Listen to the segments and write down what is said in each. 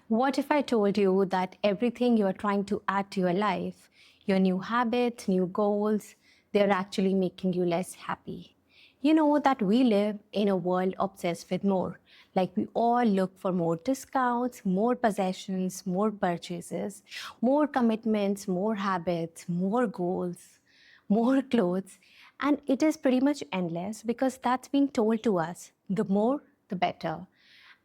What if I told you that everything you're trying to add to your life, your new habits, new goals, they're actually making you less happy? You know that we live in a world obsessed with more. Like we all look for more discounts, more possessions, more purchases, more commitments, more habits, more goals, more clothes. And it is pretty much endless because that's being told to us. The more, the better.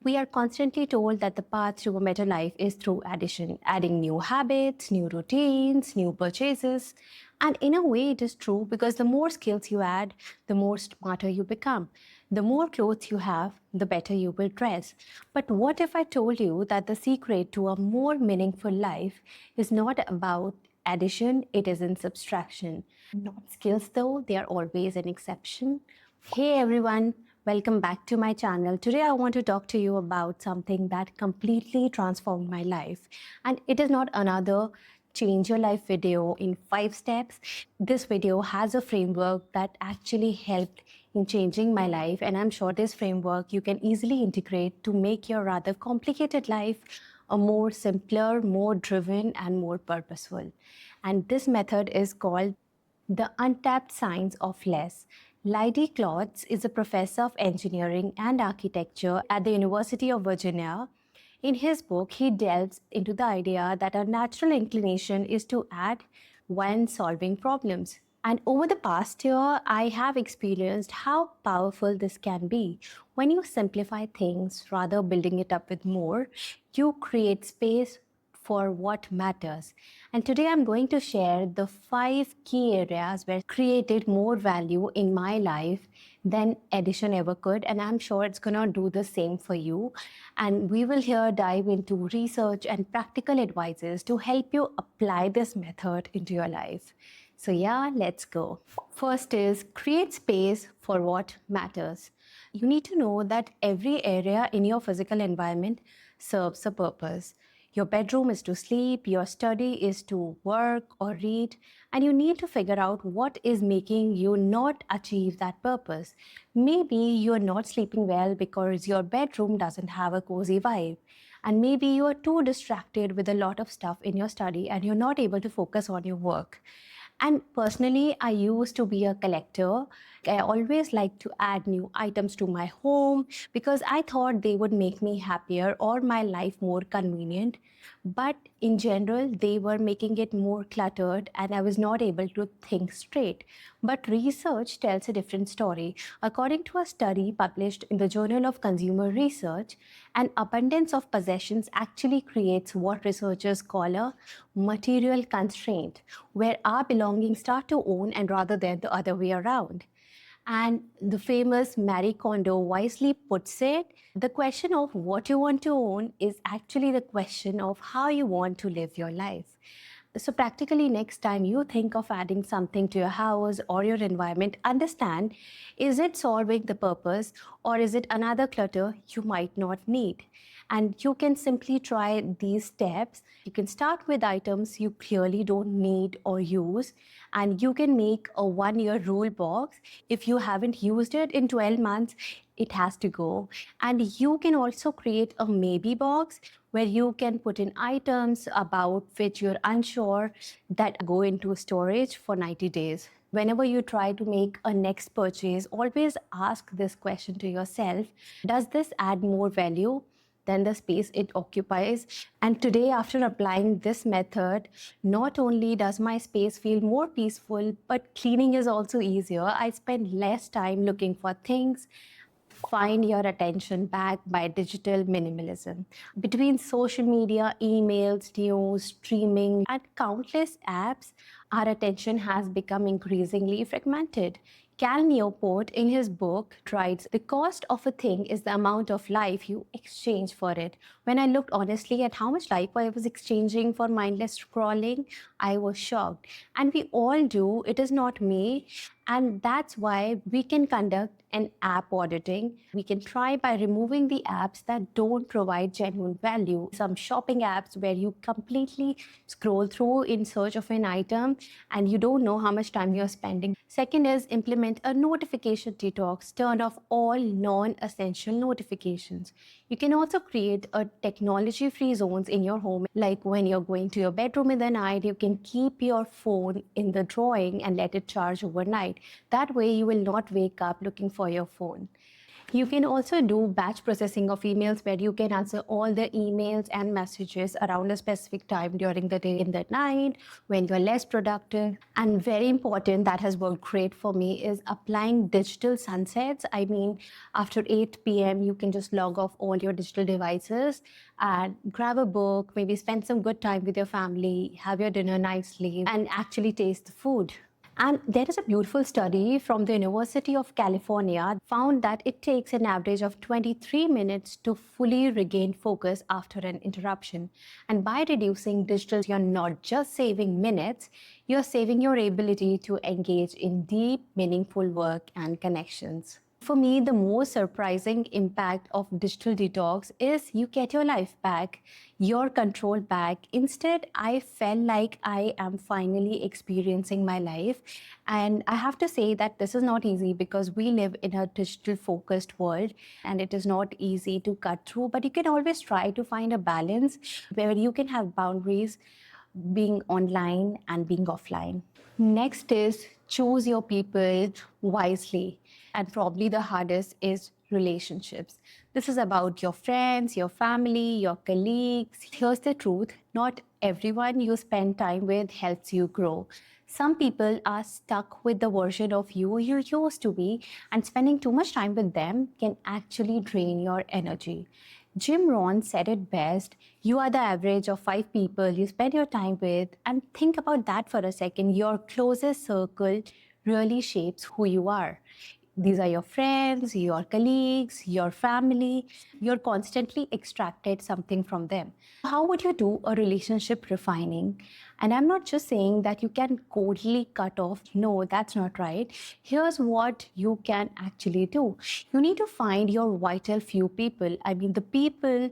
We are constantly told that the path to a better life is through addition, adding new habits, new routines, new purchases. And in a way, it is true because the more skills you add, the more smarter you become. The more clothes you have, the better you will dress. But what if I told you that the secret to a more meaningful life is not about addition, it is in subtraction? Not skills, though, they are always an exception. Hey everyone, welcome back to my channel. Today I want to talk to you about something that completely transformed my life. And it is not another change your life video in 5 steps. This video has a framework that actually helped in changing my life, and I'm sure this framework you can easily integrate to make your rather complicated life a more simpler, more driven, and more purposeful. And this method is called the Untapped Science of Less. Lydie Klotz is a professor of engineering and architecture at the University of Virginia. In his book, he delves into the idea that our natural inclination is to add when solving problems. And over the past year, I have experienced how powerful this can be. When you simplify things rather building it up with more, you create space for what matters. And today I'm going to share the 5 key areas where created more value in my life than addition ever could. And I'm sure it's gonna do the same for you. And we will here dive into research and practical advices to help you apply this method into your life. So yeah, let's go. First is create space for what matters. You need to know that every area in your physical environment serves a purpose. Your bedroom is to sleep, your study is to work or read, and you need to figure out what is making you not achieve that purpose. Maybe you're not sleeping well because your bedroom doesn't have a cozy vibe. And maybe you are too distracted with a lot of stuff in your study and you're not able to focus on your work. And personally, I used to be a collector. I always liked to add new items to my home because I thought they would make me happier or my life more convenient. But in general, they were making it more cluttered and I was not able to think straight. But research tells a different story. According to a study published in the Journal of Consumer Research, an abundance of possessions actually creates what researchers call a material constraint, where our belongings start to own and rather than the other way around. And the famous Marie Kondo wisely puts it, the question of what you want to own is actually the question of how you want to live your life. So practically next time you think of adding something to your house or your environment, understand, is it solving the purpose or is it another clutter you might not need? And you can simply try these steps. You can start with items you clearly don't need or use, and you can make a 1 year rule box. If you haven't used it in 12 months, it has to go. And you can also create a maybe box where you can put in items about which you're unsure that go into storage for 90 days. Whenever you try to make a next purchase, always ask this question to yourself: does this add more value than the space it occupies? And today, after applying this method, not only does my space feel more peaceful, but cleaning is also easier. I spend less time looking for things. Find your attention back by digital minimalism. Between social media, emails, news, streaming, and countless apps, our attention has become increasingly fragmented. Cal Newport, in his book, writes, the cost of a thing is the amount of life you exchange for it. When I looked honestly at how much life I was exchanging for mindless scrolling, I was shocked. And we all do, it is not me. And that's why we can conduct an app auditing. We can try by removing the apps that don't provide genuine value. Some shopping apps where you completely scroll through in search of an item and you don't know how much time you're spending. Second is implement a notification detox. Turn off all non-essential notifications. You can also create a technology-free zones in your home. Like when you're going to your bedroom in the night, you can keep your phone in the drawing and let it charge overnight. That way you will not wake up looking for your phone. You can also do batch processing of emails where you can answer all the emails and messages around a specific time during the day, in the night, when you're less productive. And very important, that has worked great for me, is applying digital sunsets. I mean, after 8 p.m., you can just log off all your digital devices and grab a book, maybe spend some good time with your family, have your dinner nicely, and actually taste the food. And there is a beautiful study from the University of California found that it takes an average of 23 minutes to fully regain focus after an interruption. And by reducing digital, you're not just saving minutes, you're saving your ability to engage in deep, meaningful work and connections. For me, the most surprising impact of digital detox is you get your life back, your control back. Instead, I felt like I am finally experiencing my life. And I have to say that this is not easy because we live in a digital focused world and it is not easy to cut through. But you can always try to find a balance where you can have boundaries being online and being offline. Next is choose your people wisely. And probably the hardest is relationships. This is about your friends, your family, your colleagues. Here's the truth, not everyone you spend time with helps you grow. Some people are stuck with the version of you used to be, and spending too much time with them can actually drain your energy. Jim Rohn said it best, you are the average of 5 people you spend your time with, and think about that for a second. Your closest circle really shapes who you are. These are your friends, your colleagues, your family. You're constantly extracted something from them. How would you do a relationship refining? And I'm not just saying that you can coldly cut off. No, that's not right. Here's what you can actually do. You need to find your vital few people. I mean, the people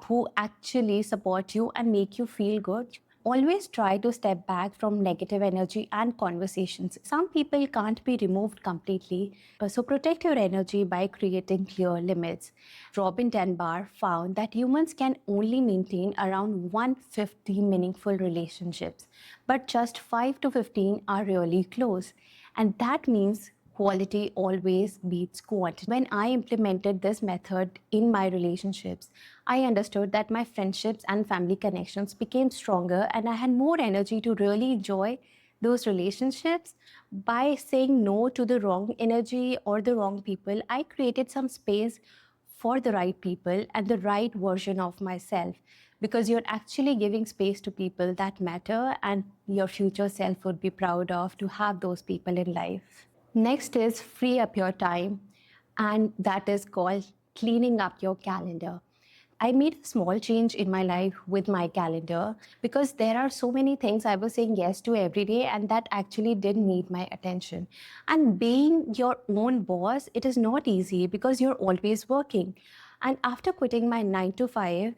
who actually support you and make you feel good. Always try to step back from negative energy and conversations. Some people can't be removed completely, so protect your energy by creating clear limits. Robin Dunbar found that humans can only maintain around 150 meaningful relationships, but just 5 to 15 are really close. And that means quality always beats quantity. When I implemented this method in my relationships, I understood that my friendships and family connections became stronger and I had more energy to really enjoy those relationships. By saying no to the wrong energy or the wrong people, I created some space for the right people and the right version of myself, because you're actually giving space to people that matter and your future self would be proud of to have those people in life. Next is free up your time, and that is called cleaning up your calendar. I made a small change in my life with my calendar because there are so many things I was saying yes to every day and that actually didn't need my attention. And being your own boss, it is not easy because you're always working. And after quitting my 9 to 5,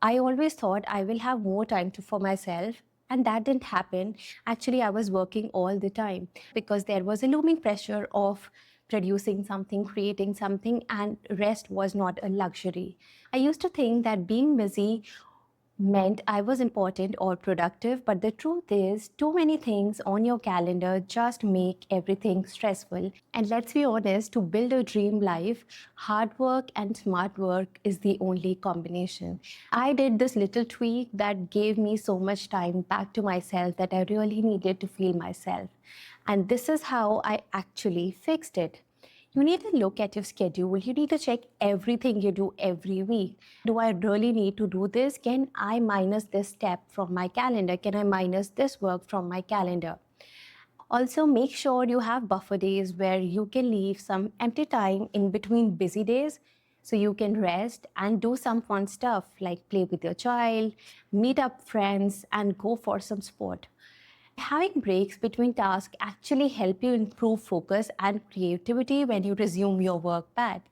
I always thought I will have more time for myself. And that didn't happen. Actually, I was working all the time because there was a looming pressure of producing something, creating something, and rest was not a luxury. I used to think that being busy meant I was important or productive, but the truth is, too many things on your calendar just make everything stressful. And let's be honest, to build a dream life, hard work and smart work is the only combination. I did this little tweak that gave me so much time back to myself that I really needed to feel myself. And this is how I actually fixed it. You need to look at your schedule. You need to check everything you do every week. Do I really need to do this? Can I minus this step from my calendar? Can I minus this work from my calendar? Also, make sure you have buffer days where you can leave some empty time in between busy days so you can rest and do some fun stuff like play with your child, meet up friends, and go for some sport. Having breaks between tasks actually help you improve focus and creativity when you resume your work back.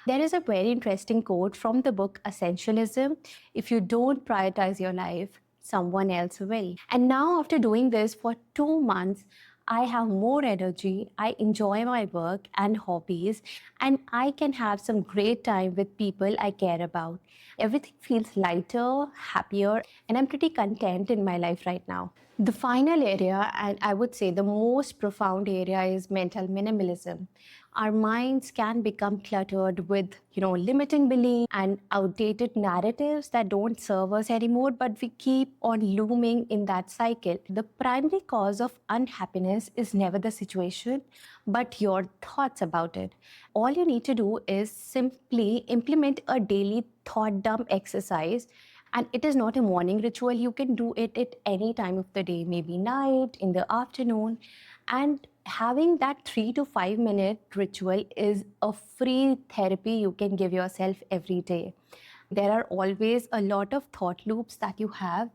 There is a very interesting quote from the book Essentialism: if you don't prioritize your life, someone else will. And now, after doing this for 2 months, I have more energy, I enjoy my work and hobbies, and I can have some great time with people I care about. Everything feels lighter, happier, and I'm pretty content in my life right now. The final area, and I would say the most profound area, is mental minimalism. Our minds can become cluttered with, limiting beliefs and outdated narratives that don't serve us anymore, but we keep on looming in that cycle. The primary cause of unhappiness is never the situation, but your thoughts about it. All you need to do is simply implement a daily thought dump exercise, and it is not a morning ritual. You can do it at any time of the day, maybe night, in the afternoon. And having that 3 to 5 minute ritual is a free therapy you can give yourself every day. There are always a lot of thought loops that you have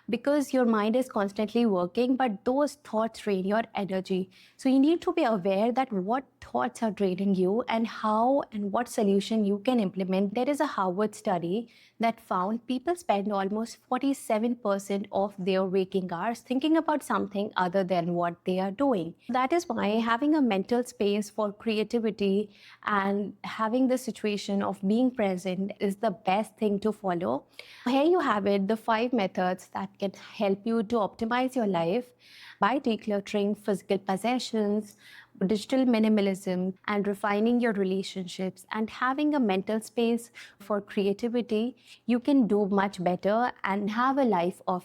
because your mind is constantly working, but those thoughts drain your energy. So you need to be aware that what thoughts are draining you and how and what solution you can implement. There is a Harvard study that found people spend almost 47% of their waking hours thinking about something other than what they are doing. That is why having a mental space for creativity and having the situation of being present is the best thing to follow. Here you have it, the 5 methods that can help you to optimize your life by decluttering physical possessions, digital minimalism, and refining your relationships and having a mental space for creativity. You can do much better and have a life of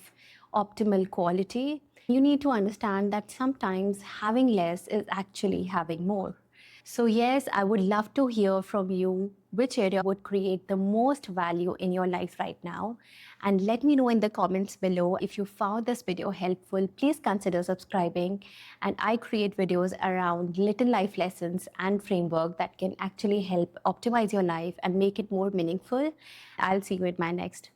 optimal quality. You need to understand that sometimes having less is actually having more. So, yes, I would love to hear from you which area would create the most value in your life right now. And let me know in the comments below. If you found this video helpful, please consider subscribing. And I create videos around little life lessons and framework that can actually help optimize your life and make it more meaningful. I'll see you in my next